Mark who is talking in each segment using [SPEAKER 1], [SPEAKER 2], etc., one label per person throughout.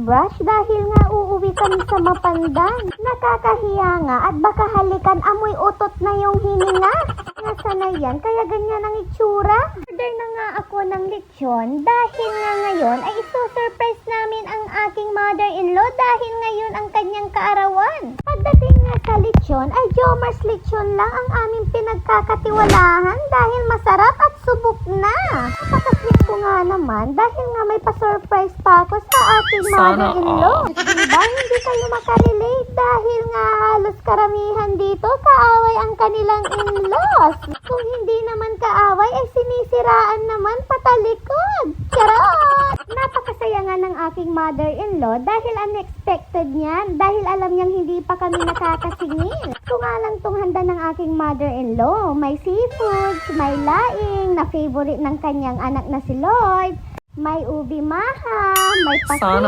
[SPEAKER 1] toothbrush dahil nga uuwi kami sa Mapandan. Nakakahiya nga at baka halikan amoy utot na yung hininga. Nasaan na yan? Kaya ganyan ang itsura. Order na nga ako ng lechon dahil nga ngayon ay isusurprise namin ang aking mother-in-law dahil ngayon ang kanyang kaarawan. Pagdating nga sa lechon ay Jomar's Lechon lang ang aming pinagkakatiwalahan dahil masarap at subok na. Napakasweet ko nga naman dahil nga may pa-surprise pa ako sa aking mother-in-law. Diba hindi kayo makarelate dahil nga halos karamihan dito kaaway ang kanilang in-laws. Kung hindi naman kaaway ay sinisiraan naman patalikod. Charot! Napakasaya nga ng aking mother-in-law dahil unexpected niyan dahil alam niyang hindi pa kami nakakasingil. Ito nga lang tong handa ng aking mother-in-law. May seafoods, may laing na favorite ng kanyang anak na si Lloyd. May ubi maha, may pasit,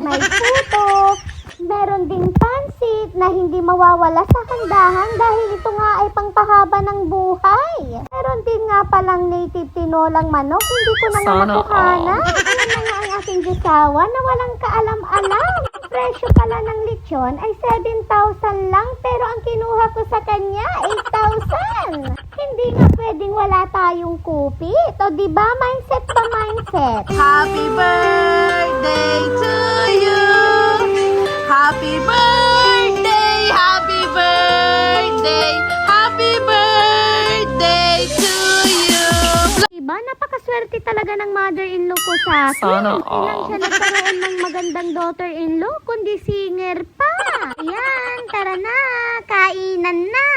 [SPEAKER 1] may puto, meron ding pansit na hindi mawawala sa handahan dahil ito nga ay pangpahaba ng buhay. Meron din nga palang native tinolang manok, hindi ko na nga nakuhanan. Ayan na nga ang aking jusawa na walang kaalam-alam. Presyo pala ng lechon ay 7,000 lang pero ang kinuha ko sa kanya 8,000. Hindi nga pwedeng wala tayong kupit. O diba mindset pa mindset?
[SPEAKER 2] Happy birthday to you. Happy birthday, happy birthday, happy birthday to you.
[SPEAKER 1] Diba? Napakaswerte talaga ng mother-in-law ko sa akin.
[SPEAKER 3] Sana
[SPEAKER 1] Hindi lang siya nagkaroon ng magandang daughter-in-law, kundi singer pa. Yan, tara na, kainan na.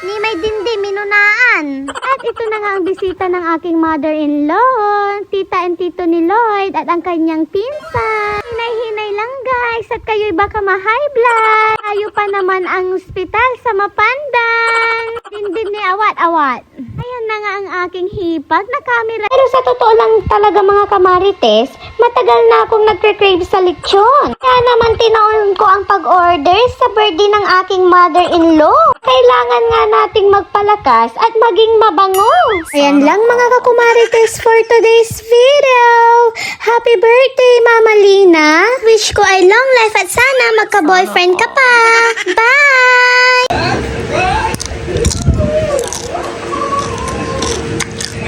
[SPEAKER 1] Ni may dindi, minunaan. At ito na nga ang bisita ng aking mother-in-law, tita and tito ni Lloyd at ang kanyang pinsan. Hinay-hinay lang guys, at kayo'y baka ma-high blood. Tayo pa naman ang ospital sa Mapandan. Dindin ni awat-awat. Ayan na nga ang aking hipag na camera. Pero sa totoo lang talaga mga kamarites, matagal na akong nagre-crave sa lechon. Kaya naman tinaon ko ang pag-order sa birthday ng aking mother-in-law. Kailangan nga nating magpalakas at maging mabango. Ayan lang mga kakumarites for today's video. Happy birthday Mama Lina. Wish ko ay long life at sana magka-boyfriend ka pa. Bye!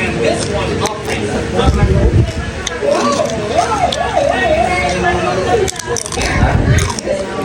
[SPEAKER 3] And this one,